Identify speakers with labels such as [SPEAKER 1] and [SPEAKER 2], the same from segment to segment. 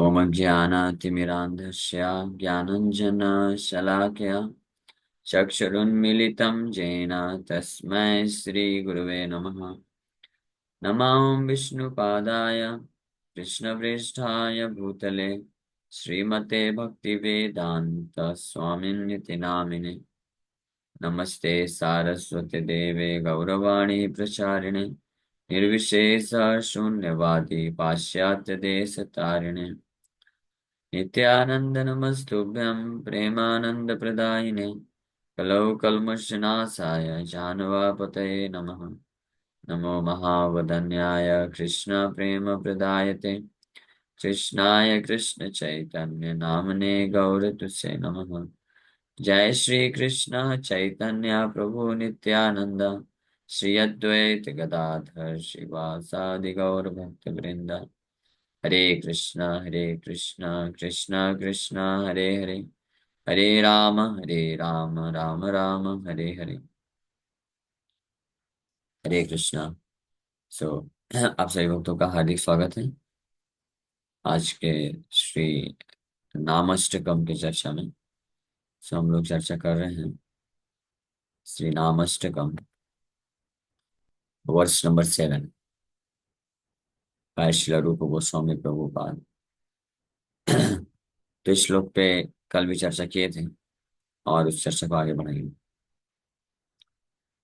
[SPEAKER 1] ॐ ज्ञानातिमिरान्धस्य ज्ञानञ्जनशलाकया चक्षुरुन्मीलितं येन तस्मै श्रीगुरुवे नमः। नमो विष्णुपादाय कृष्णप्रेष्ठाय भूतले श्रीमते भक्तिवेदान्त स्वामिन्निति नामिने। नमस्ते सारस्वती देवे गौरवाणी प्रचारिणे निर्विशेष शून्यवादी पाश्चात्य देश तारिणे नित्यानंद नमस्तुभ्यं प्रेमानंद प्रदायिने कलौ कल्मषनाशाय जानवापतये नमः। नमो महावदन्याय कृष्ण प्रेम प्रदायते कृष्णाय कृष्ण चैतन्य नामने गौरतुसे नमः। जय श्री कृष्ण चैतन्य प्रभु नित्यानंद श्री अद्वैत गदाधर श्रीवासादि गौर भक्त वृंद। हरे कृष्ण कृष्ण कृष्ण हरे हरे हरे राम राम राम हरे हरे। हरे कृष्णा। सो आप सभी भक्तों का हार्दिक स्वागत है आज के श्री नामाष्टकम की चर्चा में। सो हम लोग चर्चा कर रहे हैं श्री नामाष्टकम वर्ष नंबर 7 बाय श्रील रूप गोस्वामी प्रभुपाद। तो इस श्लोक पे कल भी चर्चा किए थे और उस चर्चा को आगे बढ़ाएंगे।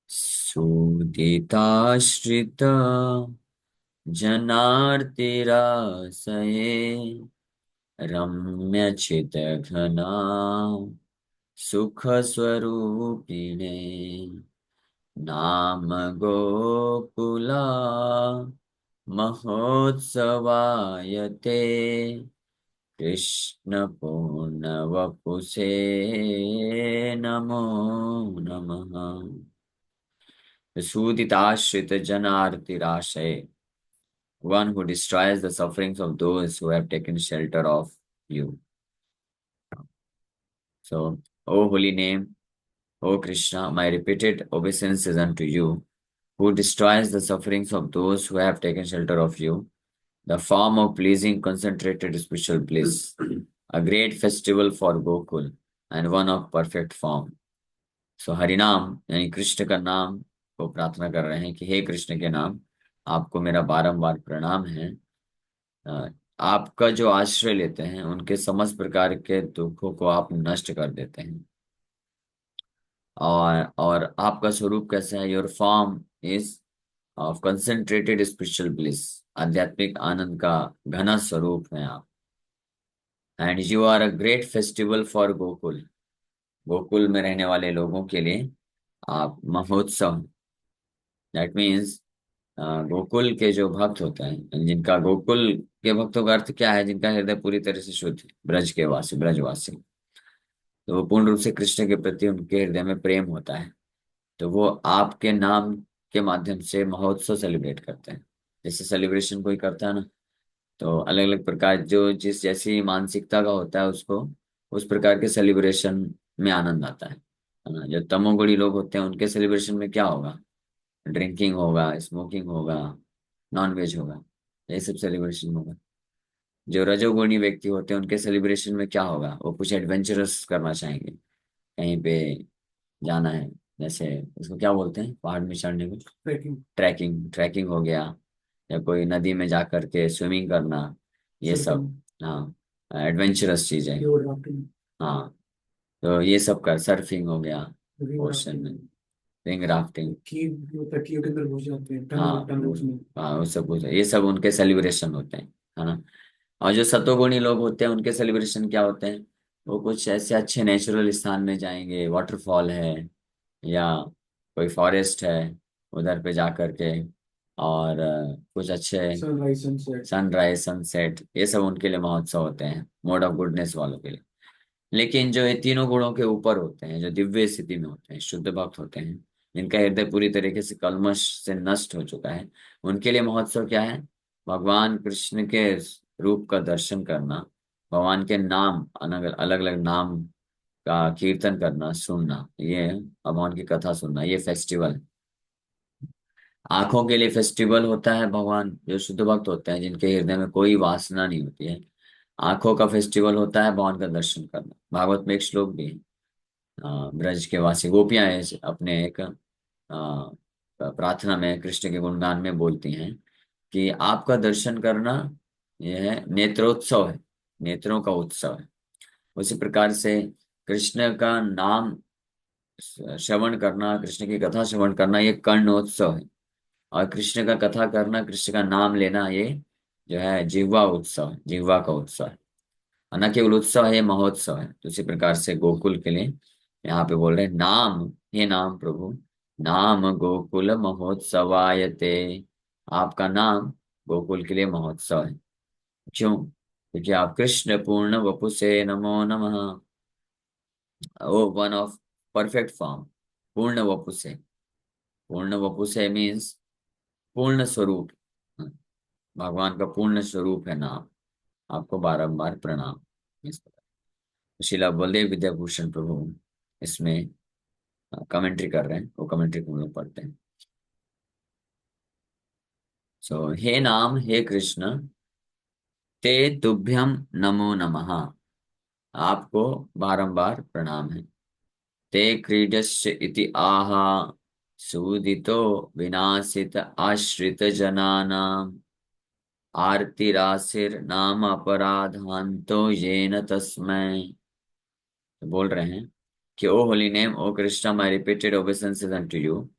[SPEAKER 1] सुदिताश्रित जनार्तिरासये रम्यचितघना सुखस्वरूपिणे नाम गोकुला महोत्सवायते कृष्ण पूर्णवपुषे नमो नमः। Suditashrit janartirashay, one who destroys the sufferings of those who have taken shelter of you. So, O holy name, O Krishna, my repeated obeisance is unto you, who destroys the sufferings of those who have taken shelter of you, the form of pleasing concentrated spiritual bliss, a great festival for Gokul, and one of perfect form. सो हरिनाम यानी कृष्ण का नाम को प्रार्थना कर रहे हैं कि हे कृष्ण के नाम, आपको मेरा बारंबार प्रणाम है। आपका जो आश्रय लेते हैं उनके समस्त प्रकार के दुखों को आप नष्ट कर देते हैं। और आपका स्वरूप कैसा है? Your form is of concentrated spiritual bliss, आध्यात्मिक आनंद का घना स्वरूप है आप। And you are a great festival for Gokul, Gokul में रहने वाले लोगों के लिए आप महोत्सव, दैट मीन्स गोकुल के जो भक्त होते हैं, जिनका गोकुल के भक्तों का अर्थ क्या है? जिनका हृदय पूरी तरह से शुद्ध है, ब्रज के वासी, ब्रजवासी, तो वो पूर्ण रूप से कृष्ण के प्रति उनके हृदय में प्रेम होता है। तो वो आपके नाम के माध्यम से महोत्सव सेलिब्रेट करते हैं। जैसे सेलिब्रेशन कोई करता है ना, तो अलग अलग प्रकार जो जिस जैसी मानसिकता का होता है उसको उस प्रकार के सेलिब्रेशन में आनंद आता है ना। जो तमोगुणी लोग होते हैं उनके सेलिब्रेशन में क्या होगा? ड्रिंकिंग होगा, स्मोकिंग होगा, नॉन वेज होगा, ये सब सेलिब्रेशन होगा। जो रजोगुणी व्यक्ति होते हैं उनके सेलिब्रेशन में क्या होगा? वो कुछ एडवेंचरस करना चाहेंगे, कहीं पे जाना है, जैसे उसको क्या बोलते हैं पहाड़ में चढ़ने को? ट्रैकिंग। ट्रैकिंग, ट्रैकिंग हो गया, या कोई नदी में जा करके स्विमिंग करना, ये सब। हाँ, एडवेंचरस चीजें। हाँ, तो ये सब कर, सर्फिंग हो गया ओशन में, रिंग राफ्टिंग, तकियों के अंदर घुस जाते हैं, हाँ हाँ, वो सब कुछ ये सब उनके सेलिब्रेशन होते हैं, है ना। और जो सतोगुणी लोग होते हैं उनके सेलिब्रेशन क्या होते हैं? वो कुछ ऐसे अच्छे नेचुरल स्थान में जाएंगे, वाटरफॉल है या कोई फॉरेस्ट है, उधर पे जा करके, और कुछ अच्छे सनराइज सनसेट, ये सब उनके लिए महोत्सव होते हैं, मोड ऑफ गुडनेस वालों के लिए। लेकिन जो ये तीनों गुणों के ऊपर होते हैं, जो दिव्य स्थिति में होते हैं, शुद्ध भक्त होते हैं, जिनका हृदय पूरी तरीके से कल्मश से नष्ट हो चुका है, उनके लिए महोत्सव क्या है? भगवान कृष्ण के रूप का दर्शन करना, भगवान के नाम, अलग अलग अलग नाम का कीर्तन करना, सुनना, ये भगवान की कथा सुनना, ये फेस्टिवल है। आंखों के लिए फेस्टिवल होता है भगवान जो शुद्ध भक्त होते हैं, जिनके हृदय में कोई वासना नहीं होती है, आंखों का फेस्टिवल होता है भगवान का दर्शन करना। भागवत में एक श्लोक भी है, ब्रज के वासी गोपियां अपने एक प्रार्थना में कृष्ण के गुणगान में बोलती हैं कि आपका दर्शन करना यह नेत्रोत्सव है, नेत्रों का उत्सव है। उसी प्रकार से कृष्ण का नाम श्रवण करना, कृष्ण की कथा श्रवण करना, ये कर्णोत्सव है। और कृष्ण का कथा करना, कृष्ण का नाम लेना, ये जो है जिह्वा उत्सव है, जिह्वा का उत्सव है। और न केवल उत्सव है, ये महोत्सव है। तो इसी प्रकार से गोकुल के लिए यहाँ पे बोल रहे हैं नाम, हे नाम प्रभु, नाम गोकुल महोत्सवायते। आपका नाम गोकुल के लिए महोत्सव है। क्यों? क्योंकि आप कृष्ण पूर्ण वपुषे नमो नमः, ओ वन ऑफ परफेक्ट फॉर्म, पूर्ण वपुषे। पूर्ण वपुषे मीन्स पूर्ण स्वरूप। भगवान का पूर्ण स्वरूप है नाम। आपको बारंबार प्रणाम। इस प्रकार श्रीला बलदेव विद्याभूषण प्रभु इसमें कमेंट्री कर रहे हैं, वो कमेंट्री को हम लोग पढ़ते हैं। सो हे नाम, हे कृष्ण, ते तुभ्यम नमो नमः, आपको बारंबार प्रणाम है। ते क्रीडस्य इति आह, सूदितो विनाशित आश्रित जनानाम, आर्तिरासिर नाम अपराधांतो येन तस्मै। तो बोल रहे हैं कि O holy name, O Krishna, my repeated obeisances unto you.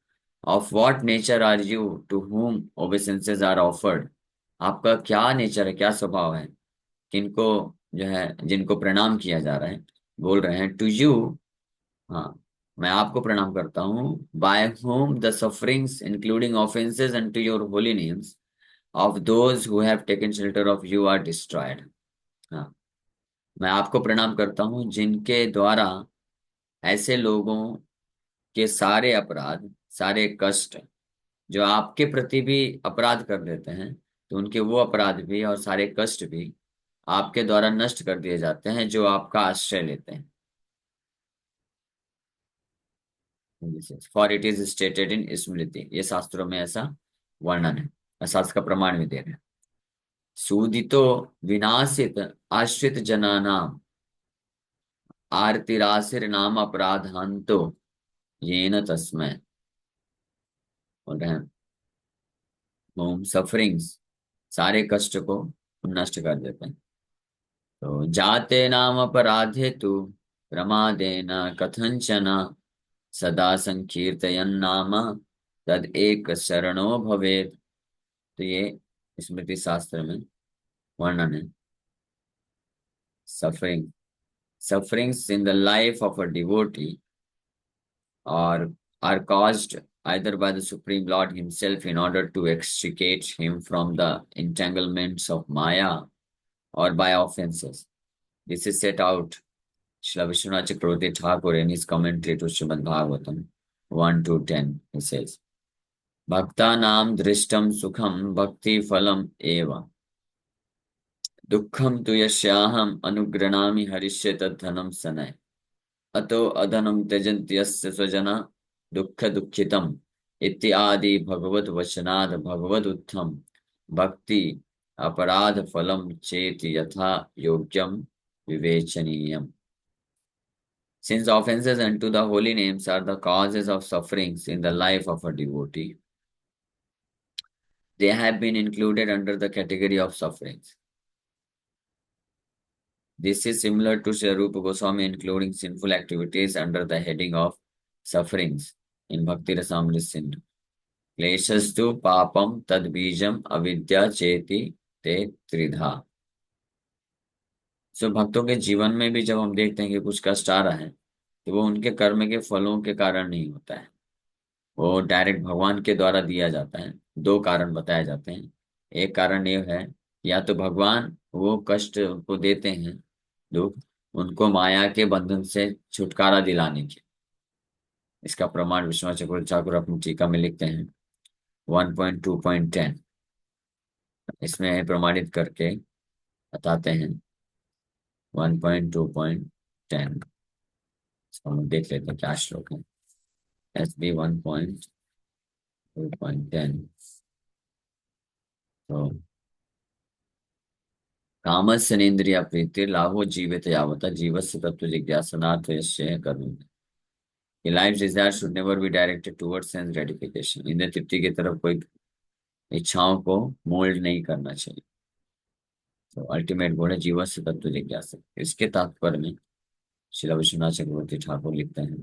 [SPEAKER 1] Of what nature are you to whom obeisances are offered? आपका क्या नेचर है, क्या स्वभाव है, किनको जो है जिनको प्रणाम किया जा रहा है। बोल रहे हैं टू यू, हाँ, मैं आपको प्रणाम करता हूँ। By whom the sufferings including offenses unto your holy names of those who have taken shelter of you are destroyed। हाँ, मैं आपको प्रणाम करता हूँ जिनके द्वारा ऐसे लोगों के सारे अपराध, सारे कष्ट, जो आपके प्रति भी अपराध कर देते हैं, तो उनके वो अपराध भी और सारे कष्ट भी आपके द्वारा नष्ट कर दिए जाते हैं जो आपका आश्रय लेते हैं। For it is stated in Smriti, ये शास्त्रों में ऐसा वर्णन है, शास्त्र का प्रमाण भी दे रहे हैं। सूदितो विनाशित आश्रित जनानाम, आर्तिरासिर नाम अपराधांतो येन तस्मै। बोल रहे हैं होम सफरिंग्स, सारे कष्ट को नष्ट कर देते हैं। तो जाते नाम अपराधे तु प्रमादेन कथंचन, सदा संकीर्तयन् नाम तद एक शरणो भवेत्। तो ये स्मृति शास्त्र में वर्णन है। Suffering, sufferings in the life of a devotee or are caused either by the Supreme Lord Himself in order to extricate him from the entanglements of Maya, or by offenses. This is set out Srila Vishwanath Chakravarti Thakur in his commentary to Srimad Bhagavatam 1 to 10. He says, Bhaktanam drishtam sukham bhakti phalam eva, dukham tu yasyaham anugranami harishyat dhanam sanay, अतो अधनम त्यजन्त्यस्य स्वजना दुःख दुःखितम इत्यादि भगवत वचनाद भगवद उत्थम भक्ति अपराध फलम चेत यथा योग्यम विवेचनीयम। Since offenses unto the holy names are the causes of sufferings in the life of a devotee, they have been included under the category of sufferings. This is similar to Sri Rupa Goswami including sinful activities under the heading of sufferings in Bhakti Rasamrita Sindhu. क्लेशस्तु पापम तद बीजम अविद्या चेति ते त्रिधा। सो भक्तों के जीवन में भी जब हम देखते हैं कि कुछ कष्ट आ रहा है, तो वो उनके कर्म के फलों के कारण नहीं होता है, वो डायरेक्ट भगवान के द्वारा दिया जाता है। दो कारण बताए जाते हैं। एक कारण ये है, या तो भगवान वो कष्ट उनको देते हैं, दुख, उनको माया के बंधन से छुटकारा दिलाने के। इसका प्रमाण विश्वनाथ चक्रवर्ती ठाकुर अपनी टीका में लिखते हैं 1.2.10, इसमें प्रमाणित करके बताते हैं 1.2.10। इसको हम देख लेते हैं क्या श्लोक है। SB 1.2.10। तो कामस्यनेन्द्रिय प्रीति लाभो जीवित यावता जीवस्य तत्व जिज्ञासनार्थ यस्य कर्म। ये life desire should never be directed towards sense gratification. इंद्रिय तृप्ति की तरफ कोई इच्छाओं को मोल्ड नहीं करना चाहिए। तो अल्टीमेट गोल है जीवस्य तत्व जिज्ञासा। इसके तात्पर्य में श्रील विश्वनाथ चक्रवर्ती ठाकुर लिखते हैं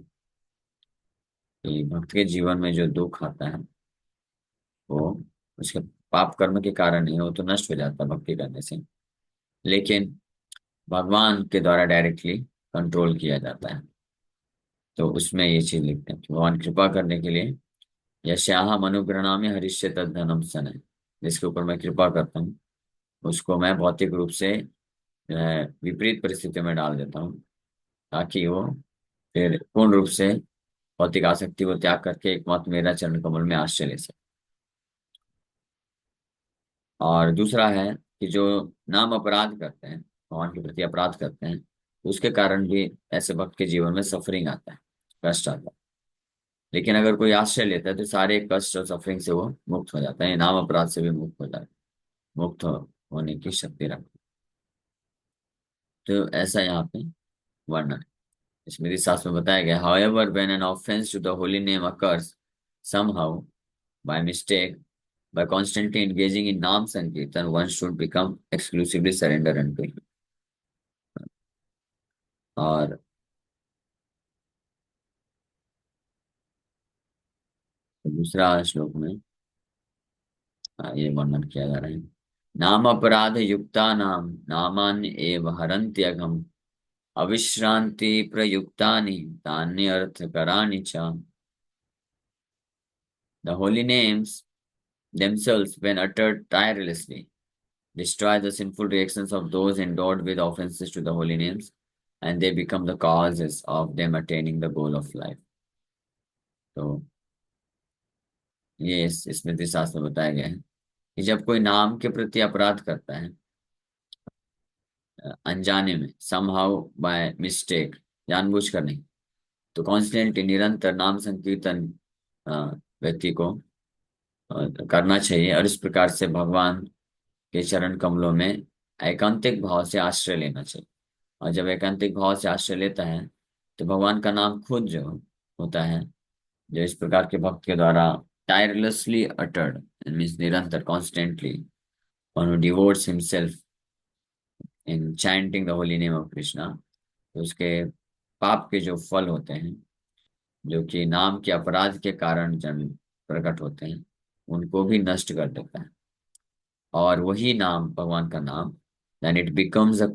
[SPEAKER 1] कि भक्त के जीवन में जो दुख आता है वो उसके पाप कर्म के कारण नहीं, वो तो नष्ट हो जाता है भक्ति करने से, लेकिन भगवान के द्वारा डायरेक्टली कंट्रोल किया जाता है। तो उसमें ये चीज लिखते हैं कि भगवान कृपा करने के लिए यस्याहम अनुगृह्णामि हरिष्य तद्धनम सन है, जिसके ऊपर मैं कृपा करता हूँ उसको मैं भौतिक रूप से विपरीत परिस्थितियों में डाल देता हूँ, ताकि वो फिर पूर्ण रूप से भौतिक आसक्ति को त्याग करके एकमात्र मेरा चरण कमल में आश्रय ले सके। और दूसरा है कि जो नाम अपराध करते हैं, भगवान के प्रति अपराध करते हैं, तो उसके कारण भी ऐसे भक्त के जीवन में सफरिंग आता है, कष्ट आता है। लेकिन अगर कोई आश्रय लेता है तो सारे कष्ट और सफरिंग से वो मुक्त हो जाता है, नाम अपराध से भी मुक्त हो जाता है, मुक्त होने की शक्ति रखता है। तो ऐसा यहाँ पे वर्णन है। स्मृति शास्त्र में बताया गया, however when an offence to the holy name occurs somehow by mistake, by constantly engaging in नाम संकीर्तन, one should become exclusively surrender unto him। और दूसरा श्लोक में ये वर्णन किया जा रहा है, नाम अपराध युक्ता नाम नामान्य एव हरन्त्यघम अविश्रांति प्रयुक्तानि तान्य अर्थकराणि च। The holy names themselves, when uttered tirelessly, destroy the sinful reactions of those endowed with offenses to the holy names, and they become the causes of them attaining the goal of life। तो ये इस स्मृति शास्त्र में बताया गया है कि जब कोई नाम के प्रति अपराध करता है अनजाने में, समहाउ बाय मिस्टेक, जानबूझकर नहीं, तो कॉन्स्टेंटली निरंतर नाम संकीर्तन अ, व्यक्ति को करना चाहिए, और इस प्रकार से भगवान के चरण कमलों में एकांतिक भाव से आश्रय लेना चाहिए। और जब एकांतिक भाव से आश्रय लेता है तो भगवान का नाम खुद जो होता है, जो इस प्रकार के भक्त के द्वारा टायरलेसली अटर्ड मीन्स निरंतर constantly, one who devotees himself in chanting the holy name of Krishna, तो उसके पाप के जो फल होते हैं, जो कि नाम के अपराध के कारण जन प्रकट होते हैं, उनको भी नष्ट कर देता है। और वही नाम, भगवान का नाम, then it becomes a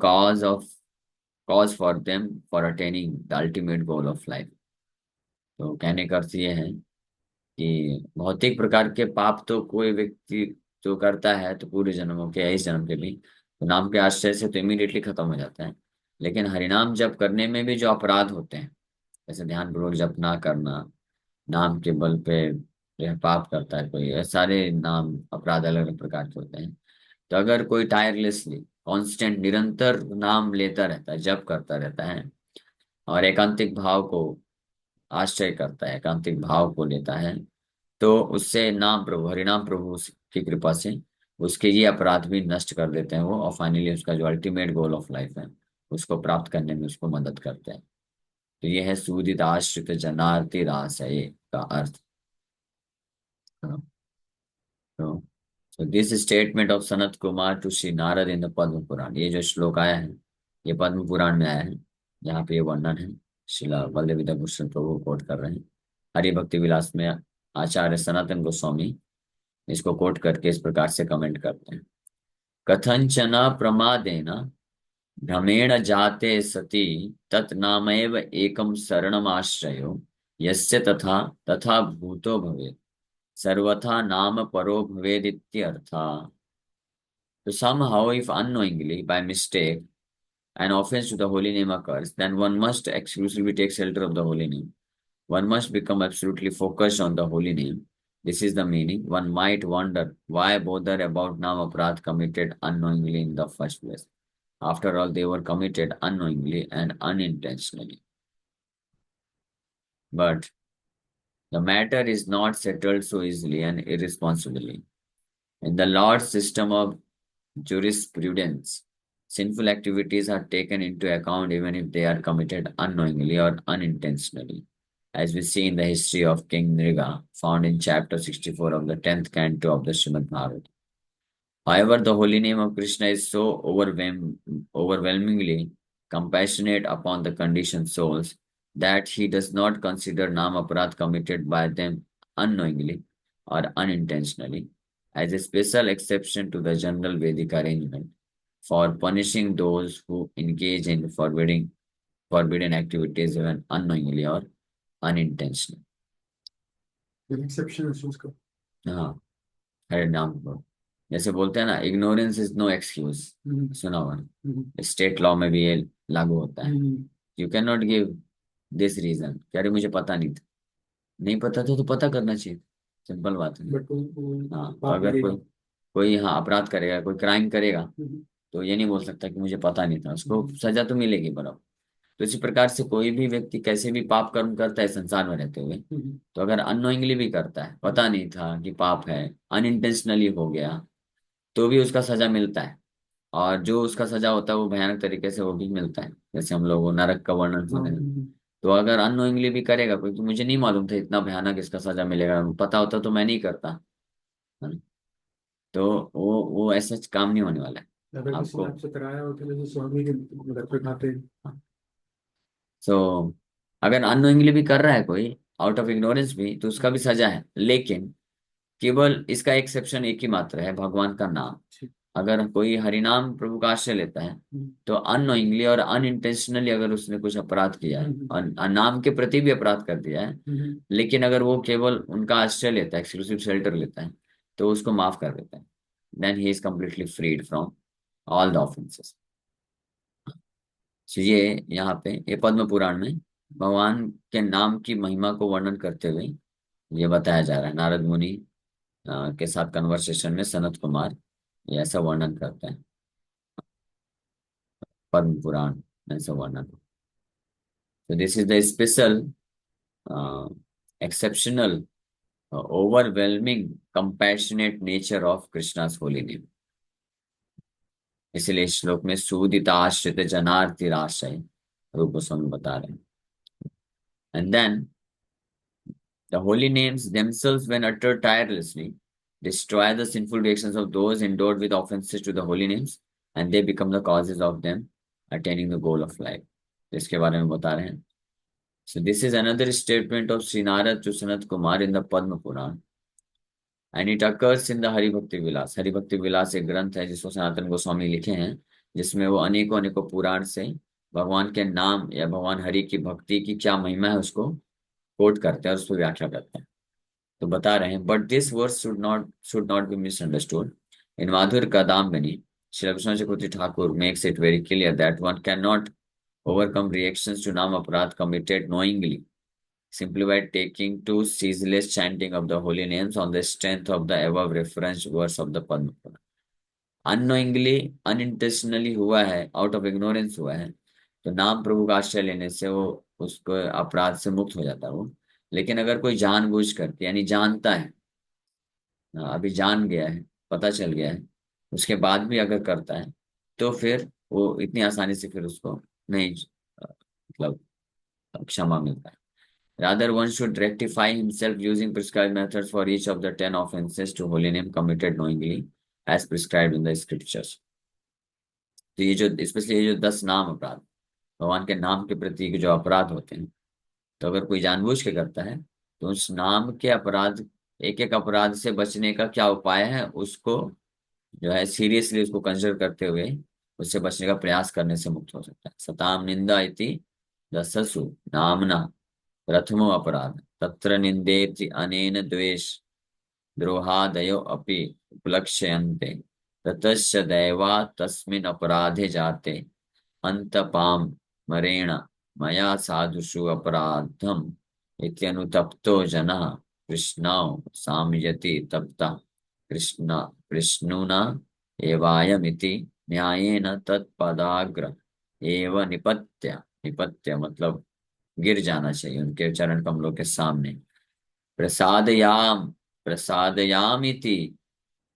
[SPEAKER 1] cause for them for attaining the ultimate goal of life. तो कहने का अर्थ ये है कि भौतिक प्रकार के पाप तो कोई व्यक्ति जो करता है तो पूरे जन्मों के या इस जन्म के भी, तो नाम के आश्रय से तो इमीडिएटली खत्म हो जाता है। लेकिन हरिनाम जप करने में भी जो अपराध होते हैं, जैसे ध्यान पूर्वक जप ना करना, नाम के बल पे जो है पाप करता है कोई, ये सारे नाम अपराध अलग अलग प्रकार के होते हैं। तो अगर कोई टायरलेसली कांस्टेंट निरंतर नाम लेता रहता है, जप करता रहता है, और एकांतिक भाव को आश्रय करता है, एकांतिक भाव को लेता है, तो उससे नाम प्रभु, हरिनाम प्रभु की कृपा से उसके ये अपराध भी नष्ट कर देते हैं वो, और फाइनली उसका जो अल्टीमेट गोल ऑफ लाइफ है उसको प्राप्त करने में उसको मदद करते हैं। तो ये है सूदित आश्रित जनार्ति रास है ये का अर्थ। तो so this statement of Sanat Kumar to Shri Narada in the Padma Purana, ये जो श्लोक आया है ये पद्म पुराण में आया है, जहाँ पे ये वर्णन है शिला वल्लभ विद्याभूषण प्रभु कोट कर रहे हैं। हरि भक्ति विलास में आचार्य सनातन गोस्वामी इसको कोट करके इस प्रकार से कमेंट करते हैं, कथंचन प्रमादेन भ्रमेण जाते सति तत् नामैव एकम शरणमाश्रयो यस्य तथा तथा भूतो भवेत् सर्वथा नाम परो भवेदित्यर्था। So somehow, if unknowingly, by mistake, an offense to the holy name occurs, then one must exclusively take shelter of the holy name. One must become absolutely focused on the holy name. This is the meaning. One might wonder why bother about Nam Aparadh committed unknowingly in the first place. After all, they were committed unknowingly and unintentionally. But the matter is not settled so easily and irresponsibly. In the Lord's system of jurisprudence, Sinful activities are taken into account even if they are committed unknowingly or unintentionally, as we see in the history of King Nriga, found in chapter 64 of the 10th canto of the Srimad Bhagavatam. However, the holy name of Krishna is so overwhelmingly compassionate upon the conditioned souls that he does not consider Nam Aparadh committed by them unknowingly or unintentionally as a special exception to the general Vedic arrangement for punishing those who engage in forbidden activities even unknowingly or unintentionally.
[SPEAKER 2] Exception है उसका।
[SPEAKER 1] हाँ, हरे नाम को जैसे बोलते हैं ना, ignorance is no excuse, सुना हुआ स्टेट लॉ में भी ये लागू होता है। You can not give this reason कि अरे मुझे पता नहीं था। नहीं पता था तो पता करना चाहिए, सिंपल बात है।
[SPEAKER 2] बट
[SPEAKER 1] हाँ, तो अगर कोई कोई हाँ अपराध करेगा, कोई क्राइम करेगा, तो ये नहीं बोल सकता कि मुझे पता नहीं था, उसको सजा तो मिलेगी बराबर। तो इसी प्रकार से कोई भी व्यक्ति कैसे भी पाप कर्म करता है संसार में रहते हुए, तो अगर अननोइंगली भी करता है, पता नहीं था कि पाप है, अनइंटेंशनली हो गया, तो भी उसका सजा मिलता है। और जो उसका सजा होता है वो भयानक तरीके से वो भी मिलता है, जैसे हम लोग नरक का वर्णन सुने हैं। तो अगर अननोइंगली भी करेगा कोई, तो मुझे नहीं मालूम था इतना भयानक इसका सजा मिलेगा, पता होता तो मैं नहीं करता, है ना? तो वो ऐसा काम नहीं होने वाला है
[SPEAKER 2] अगर किसी
[SPEAKER 1] आपको।
[SPEAKER 2] ने आपसे कराया हो तो जैसे स्वामी के घर पे खाते हैं।
[SPEAKER 1] सो अगर अननोइंगली भी कर रहा है कोई, आउट ऑफ इग्नोरेंस भी, तो उसका भी सजा है, लेकिन केवल इसका एक्सेप्शन एक ही मात्र है, भगवान का नाम। अगर कोई हरिनाम प्रभु का आश्रय लेता है, तो अननोइंगली और अनइंटेंशनली अगर उसने कुछ अपराध किया है और नाम के प्रति भी अपराध कर दिया है, लेकिन अगर वो केवल उनका आश्रय लेता है, एक्सक्लूसिव शेल्टर लेता है, तो उसको माफ कर देता है। Then he is completely freed from all the offences. ये यहाँ पे ये पद्म पुराण में भगवान के नाम की महिमा को वर्णन करते हुए ये बताया जा रहा है। नारद मुनि के साथ कन्वर्सेशन में सनत कुमार ये ऐसा वर्णन करते हैं, पद्म पुराण में ऐसा वर्णन। So this is the special, exceptional, overwhelming, compassionate nature of Krishna's holy name. इसलिए इस श्लोक में सुदिता आश्रित जनार्तिराश्रय रूप गोस्वामी बता रहे हैं। And then the holy names themselves, when uttered tirelessly, destroy the sinful reactions of those endowed with offenses to the holy names, and they become the causes of them attaining the goal of life. इसके बारे में बता रहे हैं। So this is another statement of Sri Narad to Sanat Kumar in the Padma Puran, and it occurs in the Hari Bhakti Vilas. Hari Bhakti Vilas एक ग्रंथ है जिसको सनातन गोस्वामी लिखे हैं, जिसमें वो अनेकों अनेकों पुराण से भगवान के नाम या भगवान हरि की भक्ति की क्या महिमा है उसको कोट करते हैं और उस पर व्याख्या करते हैं। तो बता रहे हैं, but this verse should not be misunderstood. In Madhurya Kadambini, Shri Krishna Chakravarti Thakur makes it very clear that one can not overcome reactions to Nam Aparadh committed knowingly simply by taking to ceaseless chanting of the holy names on the strength of the above referenced verse of the Padma Purana. Unknowingly, unintentionally हुआ है, out of ignorance हुआ है, तो नाम प्रभु का आश्रय लेने से वो उसको अपराध से मुक्त हो जाता है वो। लेकिन अगर कोई जानबूझ करके यानी जानता है, अभी जान गया है, पता चल गया है, उसके बाद भी अगर करता है, तो फिर वो इतनी आसानी से फिर उसको नहीं मतलब क्षमा मिलता है। Rather, one should rectify himself using prescribed methods for each of the 10 offenses to holy name committed knowingly as prescribed in the scriptures. तो ये जो स्पेशली ये जो 10 नाम अपराध, भगवान के नाम के प्रति के जो अपराध होते हैं, तो अगर कोई जानबूझ के करता है, तो उस नाम के अपराध, एक एक अपराध से बचने का क्या उपाय है, उसको जो है सीरियसली उसको कंसिडर करते हुए उससे बचने का प्रयास करने से मुक्त हो सकता है। सताम निंदा इति दससु नामना प्रथमो अपराध तत्र निंदेति अनेन द्वेष द्रोहादयो अपि उपलक्ष्यन्ते ततश्च दैवा तस्मिन् अपराधे जाते अंतपाम मरेण मया साधुषु अपराधम इत्यनुतप्तो जनः कृष्णौ साम्यति तप्तः कृष्ण कृष्णुना एवायमिति न्यायेन तत्पदाग्र एव निपत्य, निपत्य मतलब गिर जाना चाहिए उनके चरण कमलों के सामने। प्रसादयाम प्रसादयामिति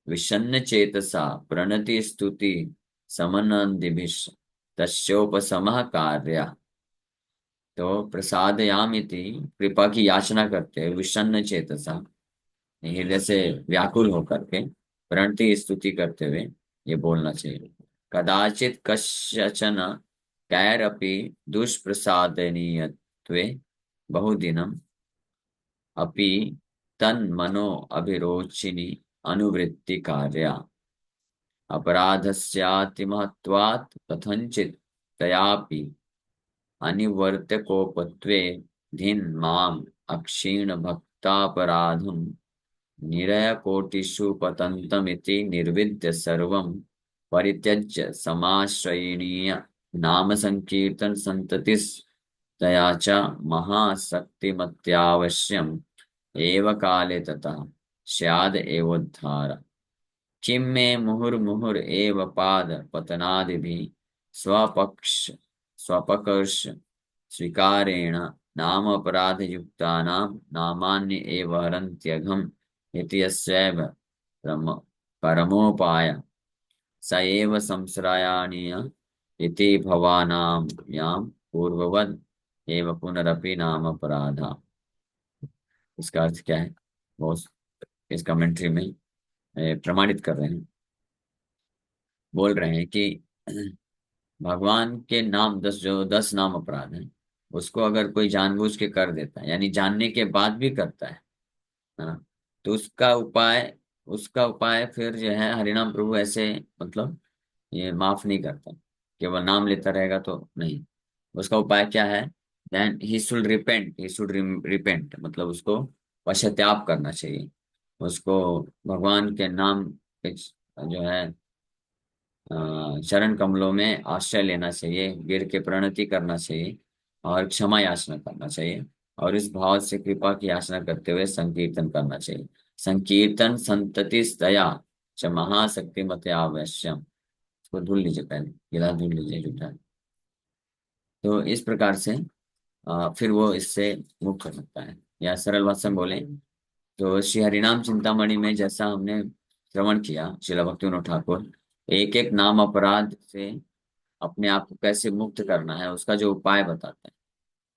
[SPEAKER 1] विषन्न चेतसा प्रणति स्तुति समनंदिभिः तस्योपशमः कार्य। तो प्रसादयामिति, कृपा की याचना करते हुए, विषन्न चेतसा, हृदय से व्याकुल होकर के, प्रणति स्तुति करते हुए ये बोलना चाहिए। कदाचित कस्यचन कैरपि दुष्प्रसादनीयत्वे बहुदिनम् अपि तन्मनो अभिरोचिनि अनुवृत्ति कार्या। अपराधस्यातिमहत्वात् कथञ्चित् तयापि अनिवर्त्यकोपत्वे धिन् माम् अक्षीण भक्तापराधं निरयकोटिषु पतन्तमिति निर्विद्य सर्वं परित्यज्य समाश्रयणीय नाम संकीर्तन संततिस् तया च महाशक्तिमत्यावश्यम् एव काले ततः स्याद् एवोद्धार। किं मे मुहुर्मुहुर् एव पाद पतनादिभिः स्वपक्ष स्वपकर्ष स्वीकारेण नाम अपराधयुक्तानां नामान्य एव हरन्त्यघम् इति यस्यैव परमोपाय स एव संश्रयाणीय इति भवानां यां पूर्ववद् एव पुनरपि नाम अपराधा। इसका अर्थ क्या है? वो इस कमेंट्री में प्रमाणित कर रहे हैं, बोल रहे हैं कि भगवान के नाम 10, जो 10 नाम अपराध हैं, उसको अगर कोई जानबूझ के कर देता है, यानी जानने के बाद भी करता है ना, तो उसका उपाय फिर जो है हरिनाम प्रभु ऐसे, मतलब ये माफ नहीं करता। केवल नाम लेता रहेगा तो नहीं। उसका उपाय क्या है? देन ही शुड रिपेंट, मतलब उसको पश्चाताप करना चाहिए। उसको भगवान के नाम के जो है चरण कमलों में आश्रय लेना चाहिए, गिर के प्रणति करना चाहिए और क्षमा याचना करना चाहिए, और इस भाव से कृपा की याचना करते हुए संकीर्तन करना चाहिए। संकीर्तन संतति दया च महाशक्ति मते आवश्यम। इसको धुल लीजिए, पहले गिलास धुल लीजिए जूठा। तो इस प्रकार से फिर वो इससे मुक्त हो सकता है। या सरल भाषा में बोले तो श्री हरिनाम चिंतामणि में जैसा हमने श्रवण किया, श्रील भक्तिविनोद ठाकुर एक एक नाम अपराध से अपने आप को कैसे मुक्त करना है, उसका जो उपाय बताते हैं।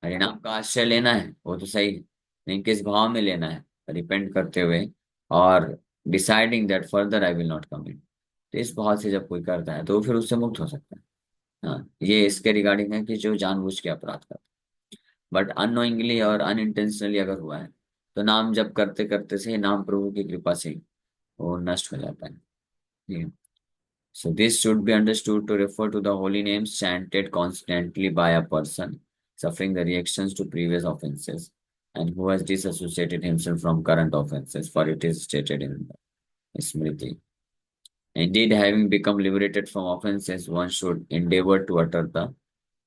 [SPEAKER 1] हरिनाम का आश्रय लेना है वो तो सही है, लेकिन किस भाव में लेना है? रिपेंट करते हुए और deciding that further I will not commit. तो इस भाव से जब कोई करता है तो फिर उससे मुक्त हो सकता है। हाँ, ये इसके रिगार्डिंग है कि जो जानबूझ के अपराध करता है। बट अननोइंगली और अनइंटेंशनली अगर हुआ है तो नाम जब करते करते से नाम प्रभु की कृपा से वो नष्ट हो जाता है। ठीक है? So this should be understood to refer to the holy names chanted constantly by a person suffering the reactions to previous offenses and who has disassociated himself from current offenses, for it is stated in the Smriti. Indeed, having become liberated from offenses, one should endeavor to utter the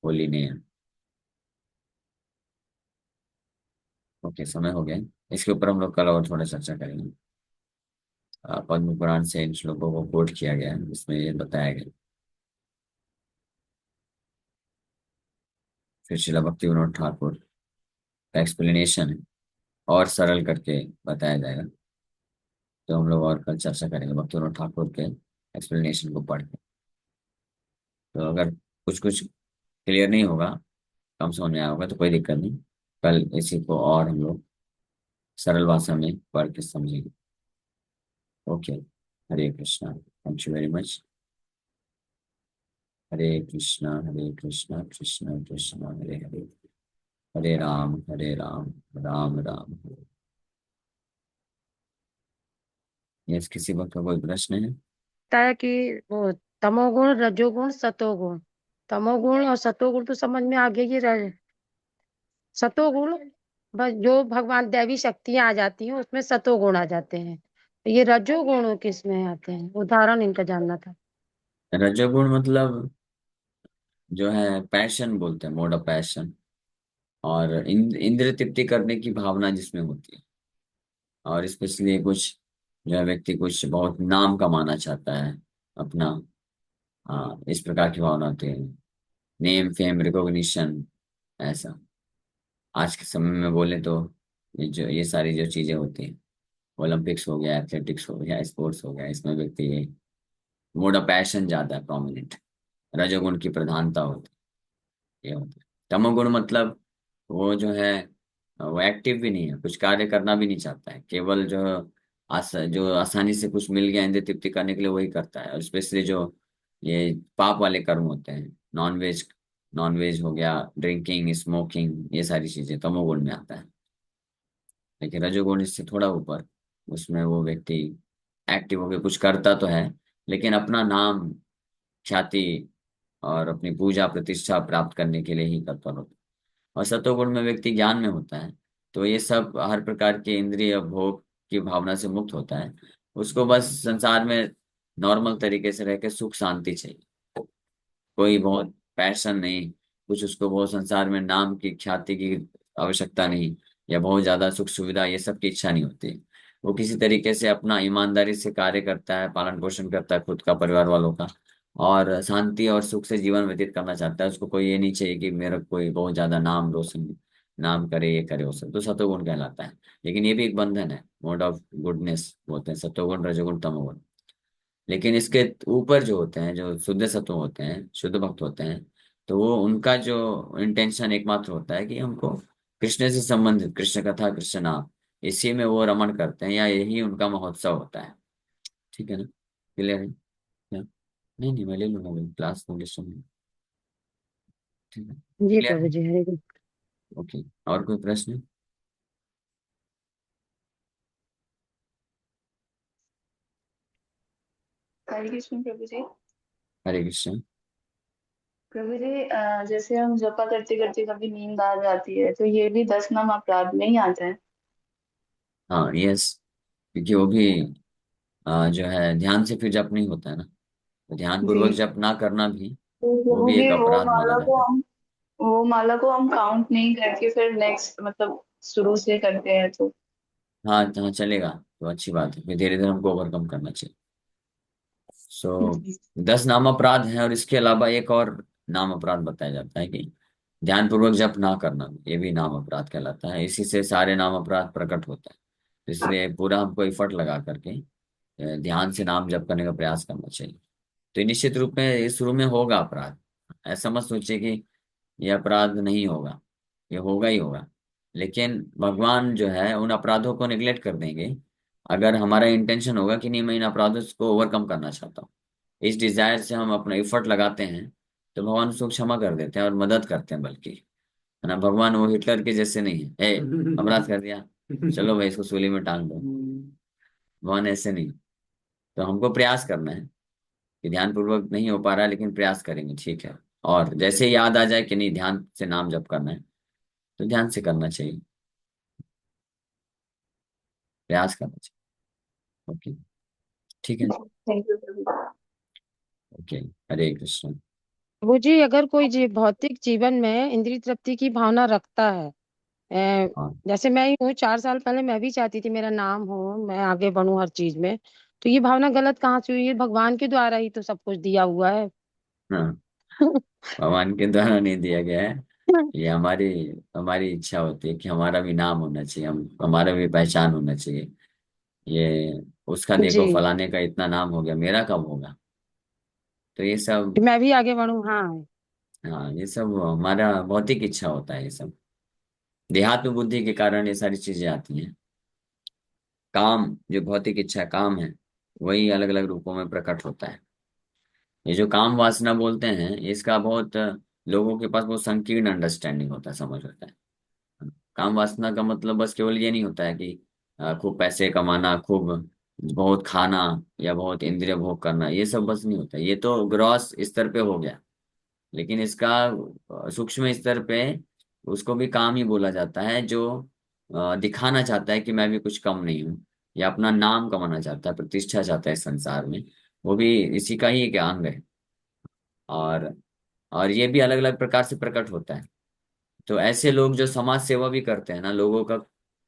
[SPEAKER 1] holy name. Okay, समय हो गया। इसके ऊपर हम लोग कल और थोड़ा चर्चा करेंगे। पद्म पुराण से इन श्लोकों को कोट किया गया है, इसमें ये बताया गया। फिर श्रील भक्ति विनोद ठाकुर का एक्सप्लेनेशन है और सरल करके बताया जाएगा। तो हम लोग और कल चर्चा करेंगे भक्ति विनोद ठाकुर के एक्सप्लेनेशन को पढ़ के। तो अगर कुछ कुछ क्लियर नहीं होगा, कम समझ में आया होगा, तो कोई दिक्कत नहीं, कल इसी को और हम लोग सरल भाषा में पढ़ के समझेंगे। Okay, Hare Krishna, thank you very much. Hare Krishna Krishna Krishna Hare Hare, Hare Ram Ram Ram Hare. Yes, किसी वक्त का कोई प्रश्न है?
[SPEAKER 3] लगता है कि वो तमोगुण, रजोगुण, सतोगुण। तमोगुण और सतोगुण तो समझ में आ गया। ये सतोगुण बस जो भगवान दैवी शक्तियां आ जाती हैं उसमें सतोगुण आ जाते हैं। तो ये रजोगुण किस में आते हैं? उदाहरण इनका जानना था।
[SPEAKER 1] रजोगुण मतलब जो है पैशन बोलते हैं, मोड ऑफ पैशन, और इंद्रिय तृप्ति करने की भावना जिसमें होती है। और स्पेशली कुछ जो है व्यक्ति कुछ बहुत नाम कमाना चाहता है अपना, हाँ, इस प्रकार की भावना होती है। नेम फेम रिकॉग्निशन, ऐसा। आज के समय में बोले तो ये सारी जो चीजें होती हैं, ओलंपिक्स हो गया, एथलेटिक्स हो गया, स्पोर्ट्स हो गया, इसमें व्यक्ति मोड ऑफ पैशन ज्यादा है प्रोमिनेंट, रजोगुण की प्रधानता होती है, ये होता है। तमोगुण मतलब वो जो है वो एक्टिव भी नहीं है, कुछ कार्य करना भी नहीं चाहता है, केवल जो आसानी से कुछ मिल गया इंद्रिय तृप्ति करने के लिए वही करता है। और स्पेशली जो ये पाप वाले कर्म होते हैं, नॉन वेज हो गया, ड्रिंकिंग, स्मोकिंग, ये सारी चीजें तमोगुण में आता है। लेकिन रजोगुण इससे थोड़ा ऊपर, उसमें वो व्यक्ति एक्टिव होकर कुछ करता तो है, लेकिन अपना नाम, ख्याति और अपनी पूजा प्रतिष्ठा प्राप्त करने के लिए ही तत्पर होता है। और सतोगुण में व्यक्ति ज्ञान में होता है, तो ये सब हर प्रकार के इंद्रिय भोग की भावना से मुक्त होता है। उसको बस संसार में नॉर्मल तरीके से रह के सुख शांति चाहिए, कोई बहुत पैशन नहीं, कुछ उसको बहुत संसार में नाम की ख्याति की आवश्यकता नहीं, या बहुत ज्यादा सुख सुविधा ये सब की इच्छा नहीं होती। वो किसी तरीके से अपना ईमानदारी से कार्य करता है, पालन पोषण करता है खुद का, परिवार वालों का, और शांति और सुख से जीवन व्यतीत करना चाहता है। उसको कोई ये नहीं चाहिए कि मेरा कोई बहुत ज्यादा नाम रोशन नाम करे, ये करे, वो सब तो सतोगुण कहलाता है। लेकिन ये भी एक बंधन है, मोड ऑफ गुडनेस बोलते हैं, सतोगुण रजोगुण तमोगुण। लेकिन इसके ऊपर जो होते हैं, जो शुद्ध सत्व होते हैं, शुद्ध भक्त होते हैं, तो वो उनका जो इंटेंशन एकमात्र होता है कि हमको कृष्ण से संबंधित कृष्ण कथा, कृष्ण नाम, इसी में वो रमण करते हैं, या यही उनका महोत्सव होता है। ठीक है ना? क्लियर है क्या? नहीं नहीं, मैं ले लूंगा क्लास कंडीशन में। ठीक है,
[SPEAKER 3] जी
[SPEAKER 1] क्लियर
[SPEAKER 3] प्रभु
[SPEAKER 1] है?
[SPEAKER 3] जी, हरे कृष्ण।
[SPEAKER 1] ओके, और कोई प्रश्न?
[SPEAKER 4] हरे कृष्ण प्रभु जी।
[SPEAKER 1] हरे कृष्ण।
[SPEAKER 4] प्रभु जी, जैसे हम जपा करते करते कभी नींद आ जाती है, तो ये भी 10 नाम अपराध में ही आता है।
[SPEAKER 1] हाँ, यस, क्योंकि वो भी जो है ध्यान से फिर जप नहीं होता है ना, तो ध्यान
[SPEAKER 4] जी।
[SPEAKER 1] पूर्वक जप ना करना भी,
[SPEAKER 4] तो
[SPEAKER 1] वो
[SPEAKER 4] प्रभु
[SPEAKER 1] भी
[SPEAKER 4] जी,
[SPEAKER 1] एक अपराध माना जाता है।
[SPEAKER 4] वो माला को हम काउंट नहीं करके फिर नेक्स्ट मतलब शुरू से करते हैं तो।
[SPEAKER 1] हाँ हाँ, चलेगा, तो अच्छी बात है, फिर धीरे धीरे हमको ओवरकम करना चाहिए। सो
[SPEAKER 4] जी।
[SPEAKER 1] 10 नाम अपराध हैं, और इसके अलावा एक और नाम अपराध बताया जाता है कि ध्यान पूर्वक जप ना करना, ये भी नाम अपराध कहलाता है। इसी से सारे नाम अपराध प्रकट होता है, तो इसलिए पूरा हमको एफर्ट लगा करके ध्यान से नाम जप करने का प्रयास करना चाहिए। तो ये निश्चित रूप में ये शुरू में होगा अपराध, ऐसा मत सोचिए कि ये अपराध नहीं होगा, ये होगा ही होगा। लेकिन भगवान जो है उन अपराधों को निगलेक्ट कर देंगे, अगर हमारा इंटेंशन होगा कि नहीं, मैं इन अपराधों को ओवरकम करना चाहता हूँ, इस डिजायर से हम अपना एफर्ट लगाते हैं, तो भगवान उसको क्षमा कर देते हैं और मदद करते हैं बल्कि, है ना। भगवान वो हिटलर के जैसे नहीं है, अपराध कर दिया, चलो भाई इसको सूली में टांग दो। भगवान ऐसे नहीं। तो हमको प्रयास करना है कि ध्यान पूर्वक नहीं हो पा रहा है, लेकिन प्रयास करेंगे, ठीक है। और जैसे ही याद आ जाए कि नहीं ध्यान से नाम जप करना है, तो ध्यान से करना चाहिए, प्रयास करना चाहिए। ओके, ठीक है।
[SPEAKER 4] Thank you Prabhu ji.
[SPEAKER 1] Okay, Hare Krishna.
[SPEAKER 3] Prabhu ji, अगर कोई भौतिक जीवन में इंद्रिय तृप्ति की भावना रखता है,
[SPEAKER 1] हाँ
[SPEAKER 3] जैसे मैं ही हूँ, 4 साल पहले मैं भी चाहती थी मेरा नाम हो, मैं आगे बढ़ूं हर चीज में, तो ये भावना गलत कहाँ से हुई? ये भगवान के द्वारा ही तो सब कुछ दिया हुआ है।
[SPEAKER 1] हाँ, भगवान के द्वारा नहीं दिया गया है, ये हमारी हमारी इच्छा होती है कि हमारा भी नाम होना चाहिए, हम हमारा भी पहचान होना चाहिए। ये उसका देखो
[SPEAKER 3] जी,
[SPEAKER 1] फलाने का इतना नाम हो गया, मेरा कब होगा? तो ये सब,
[SPEAKER 3] कि मैं भी आगे बढ़ूं, हाँ।
[SPEAKER 1] हाँ, ये सब हमारा भौतिक इच्छा होता है, ये सब देहात्म बुद्धि के कारण ये सारी चीजें आती हैं। काम, जो भौतिक इच्छा काम है, वही अलग अलग रूपों में प्रकट होता है। ये जो काम वासना बोलते हैं, इसका बहुत लोगों के पास बहुत संकीर्ण अंडरस्टैंडिंग होता है, समझ होता है। काम वासना का मतलब बस केवल ये नहीं होता है कि खूब पैसे कमाना, खूब बहुत खाना, या बहुत इंद्रिय भोग करना, ये सब बस नहीं होता, ये तो ग्रॉस स्तर पे हो गया। लेकिन इसका सूक्ष्म स्तर पे उसको भी काम ही बोला जाता है, जो दिखाना चाहता है कि मैं भी कुछ कम नहीं हूँ, या अपना नाम कमाना चाहता है, प्रतिष्ठा चाहता है इस संसार में, वो भी इसी का ही एक अंग है। और ये भी अलग अलग प्रकार से प्रकट होता है। तो ऐसे लोग जो समाज सेवा भी करते हैं ना, लोगों का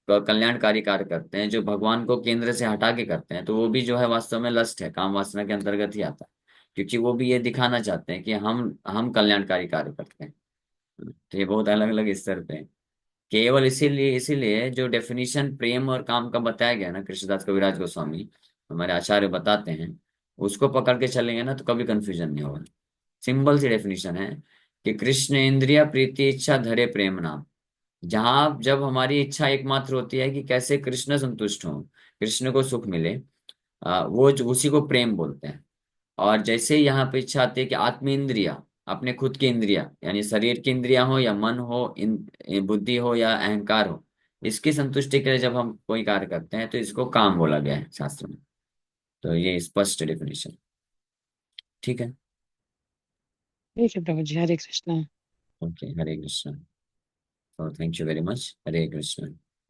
[SPEAKER 1] कल्याणकारी कार्य करते हैं, जो भगवान को केंद्र से हटा के करते हैं, तो वो भी जो है वास्तव में लस्ट है, काम वासना के अंतर्गत ही आता है। क्योंकि वो भी ये दिखाना चाहते हैं कि हम कल्याणकारी कार्य करते हैं। तो ये बहुत अलग अलग स्तर पे है। केवल इसीलिए इसीलिए जो डेफिनेशन प्रेम और काम का बताया गया ना, कृष्णदास कविराज गोस्वामी हमारे आचार्य बताते हैं, उसको पकड़ के चलेंगे ना तो कभी कंफ्यूजन नहीं होगा। सिंपल सी डेफिनेशन है कि कृष्ण इंद्रिया प्रीति इच्छा धरे प्रेम नाम। जहां जब हमारी इच्छा एकमात्र होती है कि कैसे कृष्ण संतुष्ट हो, कृष्ण को सुख मिले, उसी को प्रेम बोलते हैं। और जैसे ही यहाँ पे इच्छा आती है कि आत्म इंद्रिया, अपने खुद की इंद्रिया यानी शरीर की इंद्रिया हो या मन हो, बुद्धि हो या अहंकार हो, इसकी संतुष्टि के लिए जब हम कोई कार्य करते हैं तो इसको काम बोला गया है शास्त्र में। तो ये स्पष्ट डेफिनेशन। ठीक है।
[SPEAKER 3] ठीक है Prabhu ji, Hare Krishna.
[SPEAKER 1] Okay, Hare Krishna. Thank you very much. Hare Krishna.